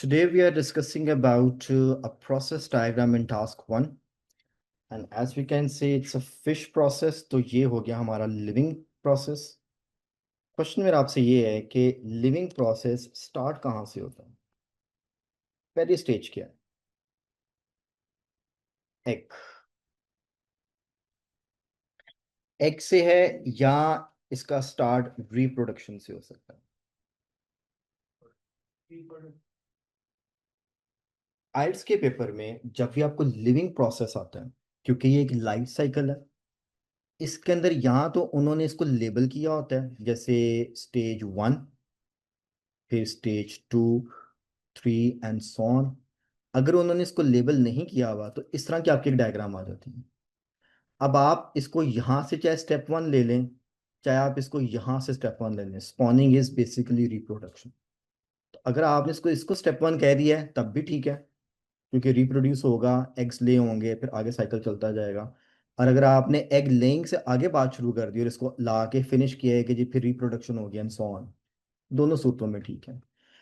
Today we are discussing about a process diagram in task 1, and as we can see it's a fish process. तो ये हो गया हमारा living process. Question मेरा आपसे ये है कि लिविंग प्रोसेस स्टार्ट कहाँ से होता है? पहली स्टेज क्या है? एग एग से है या इसका स्टार्ट रिप्रोडक्शन से हो सकता है? आइल्स के पेपर में जब भी आपको लिविंग प्रोसेस आता है, क्योंकि ये एक लाइफ साइकिल है, इसके अंदर यहाँ तो उन्होंने इसको लेबल किया होता है, जैसे स्टेज 1, फिर स्टेज 2, 3 एंड सो ऑन। अगर उन्होंने इसको लेबल नहीं किया हुआ तो इस तरह की आपकी एक डायग्राम आ जाती है। अब आप इसको यहाँ से चाहे स्टेप 1 ले लें, चाहे आप इसको यहाँ से स्टेप 1 ले लें, स्पॉनिंग इज बेसिकली रिप्रोडक्शन। तो अगर आपने इसको इसको स्टेप 1 कह दिया है तब भी ठीक है, क्योंकि रिप्रोड्यूस होगा, एग्स ले होंगे, फिर आगे साइकिल चलता जाएगा। और अगर आपने एग लेइंग से आगे बात शुरू कर दी और इसको ला के फिनिश किया है कि जी फिर रिप्रोडक्शन हो गया एंड सो ऑन, दोनों सूत्रों में ठीक है।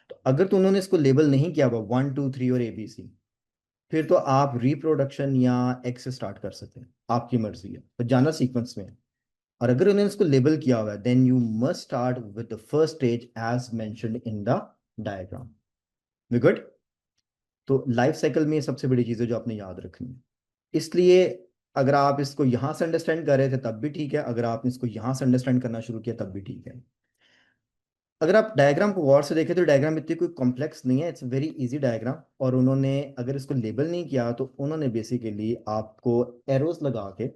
तो अगर तो उन्होंने इसको लेबल नहीं किया हुआ 1 2 3 और ABC, फिर तो आप रिप्रोडक्शन या एग से स्टार्ट कर सकते हैं, आपकी मर्जी है, तो जाना सीक्वेंस में है। और अगर उन्होंने इसको लेबल किया हुआ है then you must start with the first stage as mentioned in the diagram. We good? तो लाइफ साइकिल में ये सबसे बड़ी चीज़ है जो आपने याद रखनी है। इसलिए अगर आप इसको यहाँ से अंडरस्टैंड कर रहे थे तब भी ठीक है, अगर आपने इसको यहाँ से अंडरस्टैंड करना शुरू किया तब भी ठीक है। अगर आप डायग्राम को गौर से देखें तो डायग्राम इतनी कोई कॉम्प्लेक्स नहीं है, इट्स वेरी इजी डायग्राम। और उन्होंने अगर इसको लेबल नहीं किया तो उन्होंने बेसिकली आपको एरोज लगा के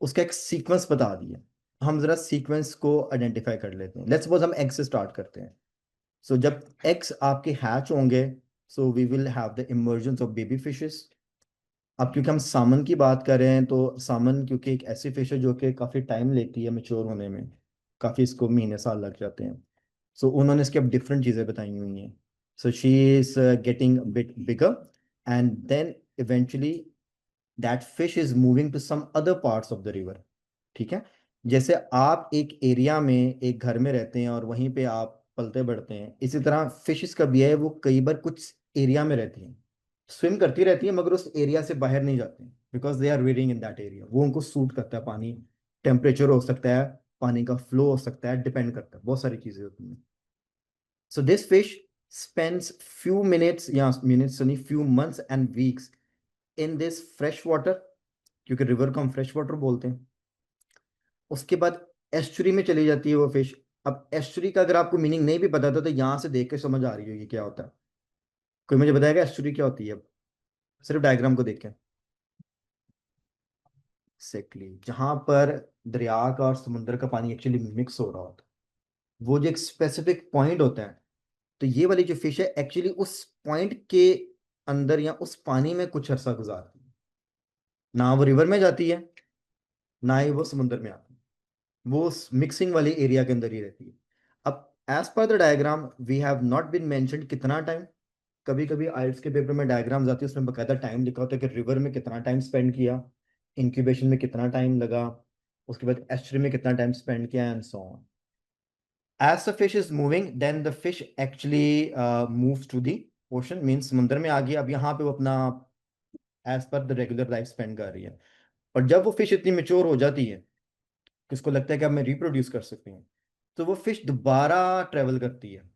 उसका एक सीक्वेंस बता दिया। हम जरा सीक्वेंस को आइडेंटिफाई कर लेते हैं। लेट्स सपोज हम एग से स्टार्ट करते हैं। सो जब एग्स आपके हैच होंगे, so we will have the emergence of baby fishes. अब क्योंकि हम सामन की बात कर रहे हैं तो सामन क्योंकि एक ऐसी फिश है जो कि काफ़ी टाइम लेती है मेच्योर होने में, काफ़ी इसको महीने साल लग जाते हैं। सो उन्होंने इसकी अब डिफरेंट चीज़ें बताई हुई हैं। So she is getting bit bigger and then eventually that fish is moving to some other parts of the river. ठीक है? जैसे आप एक एरिया में एक घर में रहते हैं और वहीं पे आप पलते बढ़ते हैं, इसी तरह फिशेस का भी है, वो कई बार कुछ एरिया में रहती हैं, स्विम करती रहती है, मगर उस एरिया से बाहर नहीं जाती, because they are reading in that area. वो उनको सूट करता है, पानी टेम्परेचर हो सकता है, पानी का फ्लो हो सकता है, डिपेंड करता है, बहुत सारी चीजें होती हैं। So this fish spends few minutes या minutes नहीं, few months and weeks in this fresh water, क्योंकि रिवर को हम फ्रेश वाटर बोलते हैं। उसके बाद एस्चुरी में चली जाती है वो फिश। अब एस्चुरी का अगर आपको मीनिंग नहीं भी पता था तो यहाँ से देख के समझ आ रही होगी क्या होता है। कोई मुझे बताएगा एस्चुरी क्या होती है? अब सिर्फ डायग्राम को देख के। एक्जैक्टली, जहां पर दरिया का और समुद्र का पानी एक्चुअली मिक्स हो रहा होता है, वो जो एक स्पेसिफिक पॉइंट होता है। तो ये वाली जो फिश है एक्चुअली उस पॉइंट के अंदर या उस पानी में कुछ अरसा गुजारती है। ना वो रिवर में जाती है, ना ही वो समुद्र में आती है, वो मिक्सिंग वाले एरिया के अंदर ही रहती है। अब एज पर the diagram we have not been mentioned कितना टाइम। कभी कभी आइल्स के पेपर में डायग्राम्स आती है, उसमें बकायदा टाइम लिखा होता है कि रिवर में कितना टाइम स्पेंड किया, इंक्यूबेशन में कितना टाइम लगा, उसके बाद एस्ट्री में कितना टाइम स्पेंड किया and so on. As the fish is moving then the fish actually moves to the ocean, mean समुद्र में आ गई। अब यहाँ पे वो अपना एज पर द रेगुलर लाइफ स्पेंड कर रही है। और जब वो फिश इतनी मेच्योर हो जाती है कि उसको लगता है कि अब मैं रिप्रोड्यूस कर सकती हूँ, तो वो फिश दोबारा ट्रेवल करती है,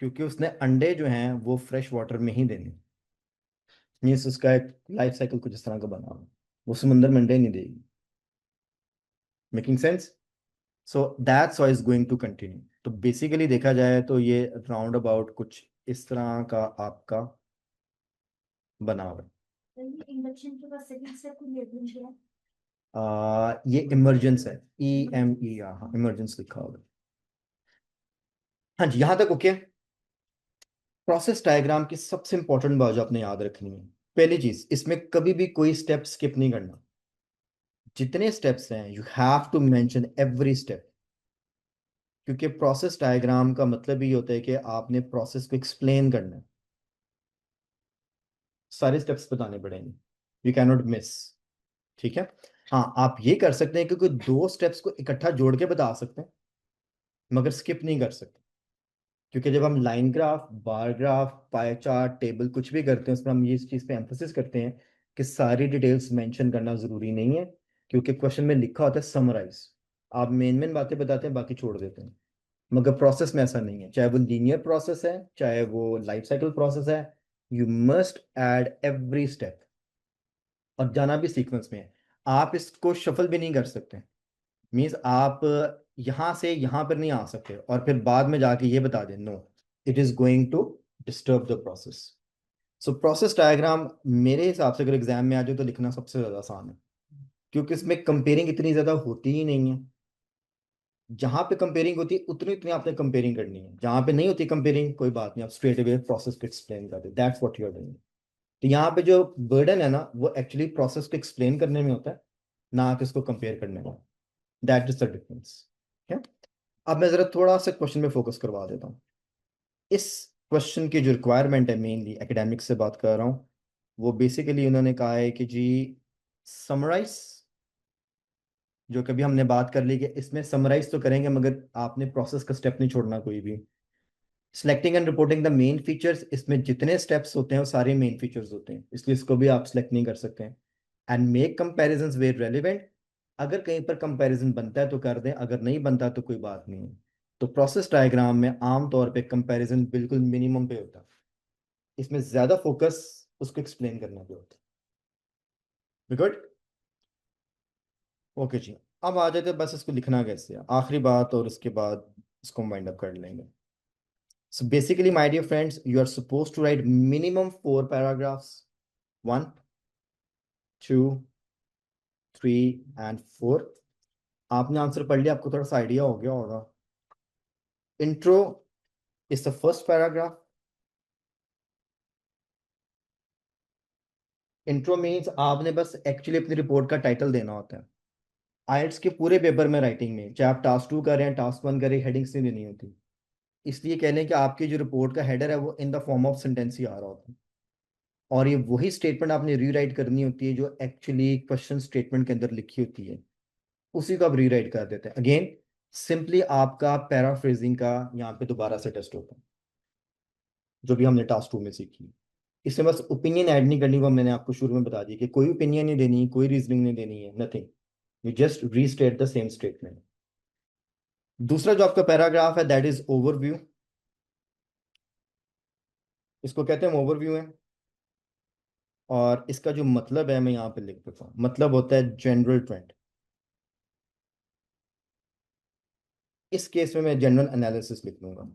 क्योंकि उसने अंडे जो हैं वो फ्रेश वाटर में ही देने। मीन्स उसका एक लाइफ साइकिल कुछ इस तरह का बना हुआ है। वो समंदर में अंडे नहीं देगी। Making sense? So that's why is going to continue. तो बेसिकली देखा जाए तो ये राउंड अबाउट कुछ इस तरह का आपका बना हुआ है। इंडक्शन के बाद सेकंड स्टेप को लेबल किया। ये इमरजेंस है, EME, हाँ इमरजेंस लिखा होगा। हाँ जी, यहाँ तक ओके। प्रोसेस डायग्राम की सबसे इंपॉर्टेंट बात जो आपने याद रखनी है, पहली चीज, इसमें कभी भी कोई स्टेप स्किप नहीं करना। जितने स्टेप्स हैं you have to mention every step, क्योंकि प्रोसेस डायग्राम का मतलब ही होता है कि आपने प्रोसेस को एक्सप्लेन करना है, सारे स्टेप्स बताने पड़ेंगे, यू कैन नॉट मिस। ठीक है? हाँ, आप ये कर सकते हैं क्योंकि दो स्टेप्स को इकट्ठा जोड़ के बता सकते हैं, मगर स्किप नहीं कर सकते। क्योंकि जब हम line graph, bar graph, pie chart, table कुछ भी करते हैं उसमें हम ये इस चीज़ पे एम्फोसिस करते हैं कि सारी डिटेल्स मेंशन करना ज़रूरी नहीं है, क्योंकि क्वेश्चन में लिखा होता है समराइज। आप मेन मेन बातें बताते हैं, बाकी छोड़ देते हैं। मगर प्रोसेस में ऐसा नहीं है, चाहे वो लीनियर प्रोसेस है चाहे वो लाइफ साइकिल प्रोसेस है, you must add every step, और जाना भी सीक्वेंस में है। आप इसको शफल भी नहीं कर सकते। मीन्स आप यहां से यहां पर नहीं आ सकते और फिर बाद में जाके ये बता दें, no, it is going to disturb the process. So process diagram मेरे हिसाब से अगर एग्जाम में आ जाए तो लिखना सबसे ज्यादा आसान है, क्योंकि इसमें कंपेयरिंग इतनी ज्यादा होती ही नहीं है। जहां पे कंपेयरिंग होती है उतनी उतनी आपने कंपेयरिंग करनी है, जहां पे नहीं होती कंपेयरिंग कोई बात नहीं, आप स्ट्रेट अवे प्रोसेस को एक्सप्लेन कर दे, that's what you are doing. तो यहाँ पे जो बर्डन है ना वो एक्चुअली प्रोसेस को एक्सप्लेन करने में होता है, ना कि उसको कंपेयर करने में। That is the difference. ठीक है। अब मैं जरा थोड़ा सा क्वेश्चन में फोकस करवा देता हूँ। इस क्वेश्चन की जो रिक्वायरमेंट है, मेनली एकेडमिक्स से बात कर रहा हूँ, वो बेसिकली उन्होंने कहा है कि जी समराइज, जो कभी हमने बात कर ली कि इसमें समराइज तो करेंगे मगर आपने प्रोसेस का स्टेप नहीं छोड़ना कोई भी। Selecting and reporting the main features, इसमें जितने स्टेप्स होते हैं वो सारे मेन फीचर्स होते हैं, इसलिए इसको भी आप सिलेक्ट नहीं कर सकते हैं। And make comparisons where relevant, अगर कहीं पर कंपैरिजन बनता है तो कर दें, अगर नहीं बनता तो कोई बात नहीं है। तो प्रोसेस डायग्राम में आमतौर पे कंपैरिजन बिल्कुल मिनिमम पे होता है, इसमें ज्यादा फोकस उसको एक्सप्लेन करने पे होता है। गुड। ओके जी। अब आ जाते हैं बस इसको लिखना कैसे है, आखिरी बात, और उसके बाद इसको वाइंड अप कर लेंगे। So basically, my dear friends, you are supposed to write minimum 4 paragraphs. One, two, three, and four. आपने आंसर पढ़ लिया, आपको थोड़ा सा आइडिया हो गया होगा। Intro is the first paragraph. Intro means आपने बस एक्चुअली अपनी रिपोर्ट का टाइटल देना होता है। आइट्स के पूरे पेपर में राइटिंग में, चाहे आप टास्क 2 कर रहे हैं टास्क 1 कर रहे हैं, हेडिंग्स नहीं देनी होती। इसलिए कह लें कि आपकी जो रिपोर्ट का हेडर है वो in the form of sentence ही आ रहा होता है, और ये वही स्टेटमेंट आपने रीराइट करनी होती है जो एक्चुअली क्वेश्चन स्टेटमेंट के अंदर लिखी होती है, उसी को आप रीराइट कर देते हैं। अगेन सिंपली आपका पैराफ्रेजिंग का यहाँ पे दोबारा से टेस्ट होता है, जो भी हमने टास्क 2 में सीखी। इसमें बस ओपिनियन ऐड नहीं करनी, वो मैंने आपको शुरू में बता दिया कि कोई ओपिनियन नहीं देनी, कोई रीजनिंग नहीं देनी है, nothing, you just restate the same statement. दूसरा जो आपका पैराग्राफ है दैट इज ओवरव्यू, इसको कहते हैं ओवरव्यू है। और इसका जो मतलब है मैं यहाँ पे लिख देता हूँ, मतलब होता है जनरल ट्रेंड। इस केस में मैं जनरल एनालिसिस लिख लूंगा।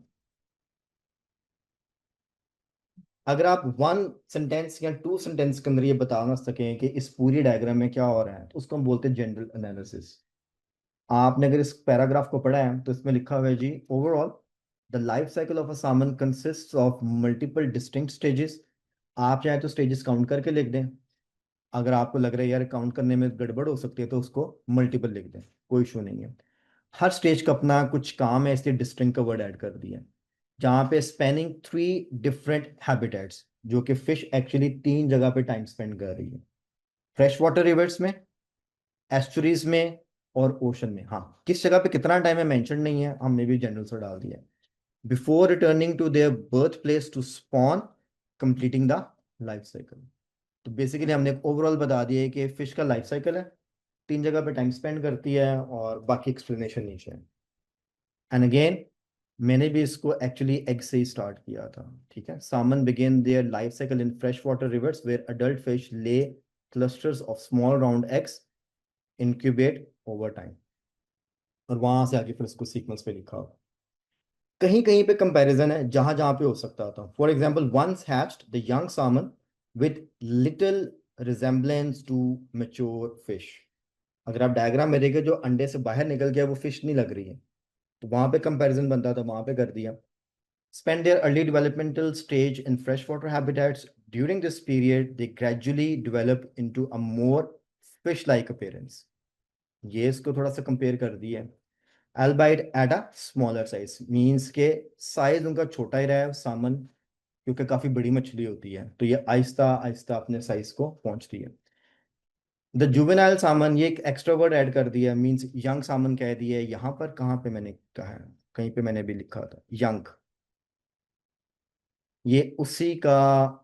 अगर आप 1 सेंटेंस या 2 सेंटेंस के अंदर ये बता ना सकें कि इस पूरी डायग्राम में क्या हो रहा है, तो उसको हम बोलते हैं जनरल एनालिसिस। आपने अगर इस पैराग्राफ को पढ़ा है तो इसमें लिखा हुआ है जी, overall the life cycle of a salmon consist of multiple distinct stages. आप चाहे तो स्टेजेस काउंट करके लिख दें, अगर आपको लग रहा है यार काउंट करने में गड़बड़ हो सकती है तो उसको मल्टीपल लिख दें, कोई इशू नहीं है। हर स्टेज का अपना कुछ काम है, इसलिए डिस्टिंक्ट का वर्ड ऐड कर दिया। जहाँ पे स्पेनिंग 3 डिफरेंट हैबिटेट्स, जो कि फिश एक्चुअली 3 जगह पे टाइम स्पेंड कर रही है, फ्रेश वाटर रिवर्स में, एस्चुरीज में, और ओशन में। हाँ, किस जगह पे कितना टाइम है मेंशन नहीं है, हमने भी जनरल से डाल दिया है। Before returning to their birth place to spawn, completing the life cycle. तो बेसिकली हमने ओवरऑल बता दिया है कि फिश का लाइफ साइकिल है, 3 जगह पे टाइम स्पेंड करती है, और बाकी एक्सप्लेनेशन नीचे है। एंड अगेन मैंने भी इसको एक्चुअली एग से ही स्टार्ट किया था। ठीक है, salmon begin their life cycle in fresh water rivers where adult fish lay clusters of small round eggs, incubate over time, और वहां से आगे फिर इसको सीक्वेंस पे लिखा हो। कहीं कहीं पे कंपैरिजन है, जहां जहां पे हो सकता था। For example, once hatched the young salmon with little resemblance to mature fish. अगर आप डायग्राम में देखिए, जो अंडे से बाहर निकल गया वो फिश नहीं लग रही है, तो वहां पे कंपैरिजन बनता था, वहां पे कर दिया। Spend their early developmental stage in freshwater habitats. During this period, they gradually develop into a more fish-like appearance. ये इसको थोड़ा सा कंपेयर कर दिया है। Albeit at a smaller size, means के साइज उनका छोटा ही रहा है सामन, क्योंकि काफी बड़ी मछली होती है, तो ये आहिस्ता आहिस्ता अपने साइज को पहुंचती है। द जुवेनाइल सामन, ये एक एक्स्ट्रा वर्ड ऐड कर दिया, मींस यंग सामन कह दिया है। यहाँ पर कहाँ पे मैंने कहा है, कहीं पे मैंने भी लिखा था यंग, ये उसी का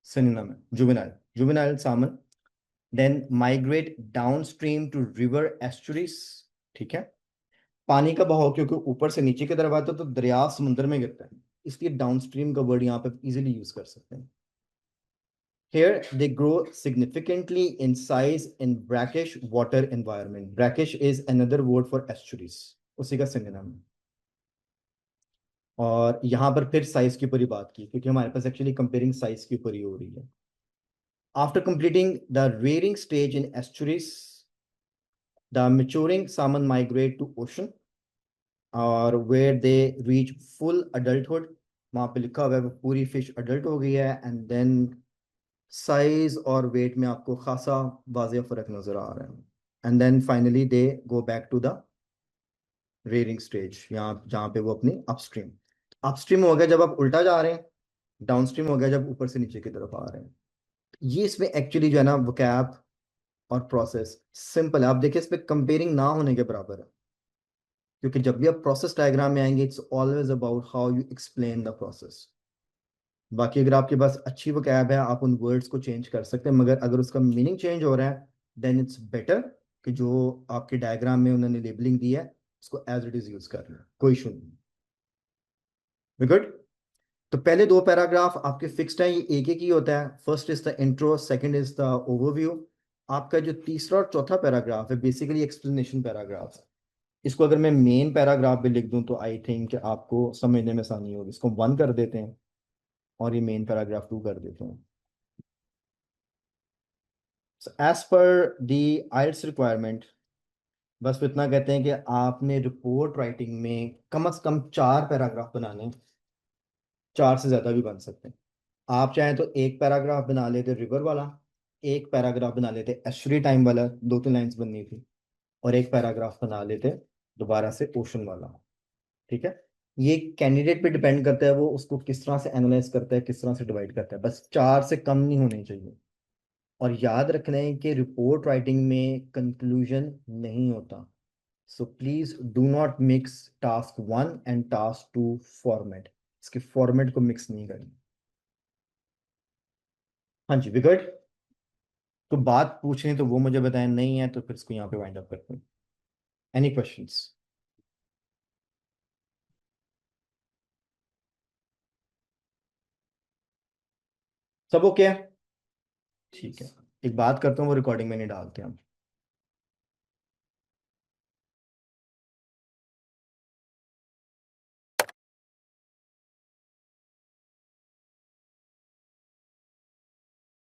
सिनोनिम है, juvenile, juvenile salmon. Then migrate down stream to river estuaries. ठीक है। पानी का बहाव क्योंकि ऊपर से नीचे की तरफ आता है तो दरिया समुद्र में गिरता है, इसलिए डाउन स्ट्रीम का वर्ड यहाँ पे इजीली यूज कर सकते हैं। Here they grow significantly in size in brackish water environment. Brackish is another word for estuaries, उसी का synonym है। और यहाँ पर फिर साइज के ऊपर ही बात की क्योंकि हमारे पास एक्चुअली कंपेयरिंग साइज के ऊपर ही हो रही है। After completing the rearing stage in estuaries, the maturing salmon migrate to ocean और where they reach full adulthood। वहाँ पे लिखा हुआ है वो पूरी फिश अडल्ट हो गई है एंड देन साइज और वेट में आपको खासा वाज़ेह फर्क नजर आ रहा है। And then finally they go back to the rearing stage, यहाँ जहाँ पे वो अपनी अपस्ट्रीम, अपस्ट्रीम हो गया जब आप उल्टा जा रहे हैं, डाउनस्ट्रीम हो गया जब ऊपर से नीचे की तरफ आ रहे हैं। ये इसमें एक्चुअली जो है ना वोकैब और प्रोसेस सिंपल है, आप देखिए इस पे कंपेयरिंग ना होने के बराबर है, क्योंकि जब भी आप प्रोसेस डायग्राम में आएंगे it's always about how you explain the process. बाकी अगर आपके पास अच्छी वोकैब है आप उन वर्ड्स को चेंज कर सकते हैं, मगर अगर उसका मीनिंग चेंज हो रहा है देन इट्स बेटर कि जो आपके डायग्राम में उन्होंने लेबलिंग दी है उसको एज इट इज यूज कर लें, कोई इशू नहीं। गुड। तो पहले दो पैराग्राफ आपके फिक्स्ड हैं, ये एक एक ही होता है, first is the intro, second is the overview. आपका जो तीसरा और चौथा पैराग्राफ है बेसिकली एक्सप्लेनेशन पैराग्राफ है। इसको अगर मैं मेन पैराग्राफ भी लिख दूं तो आई थिंक आपको समझने में आसानी होगी, इसको वन कर देते हैं और ये मेन पैराग्राफ टू कर देते हैं। एज पर दी आइल्स रिक्वायरमेंट, बस वो इतना कहते हैं कि आपने रिपोर्ट राइटिंग में कम से कम चार पैराग्राफ बनाने हैं, चार से ज्यादा भी बन सकते हैं। आप चाहें तो एक पैराग्राफ बना लेते रिवर वाला, एक पैराग्राफ बना लेते एस्ट्री टाइम वाला, दो तीन लाइंस बननी थी, और एक पैराग्राफ बना लेते दोबारा से ओशन वाला। ठीक है। ये कैंडिडेट पे डिपेंड करता है वो उसको किस तरह से एनालाइज करता है, किस तरह से डिवाइड करता है, बस चार से कम नहीं होने चाहिए। और याद रखना है कि रिपोर्ट राइटिंग में कंक्लूजन नहीं होता, so please do not mix task one and task two format, इसके फॉर्मेट को मिक्स नहीं करना। हाँ जी विगत, तो बात पूछनी तो वो मुझे बताएं, नहीं है तो फिर इसको यहाँ पे वाइंड अप करते हैं। Any questions? सब ओके है? ठीक है। एक बात करता हूँ वो रिकॉर्डिंग में नहीं डालते हम।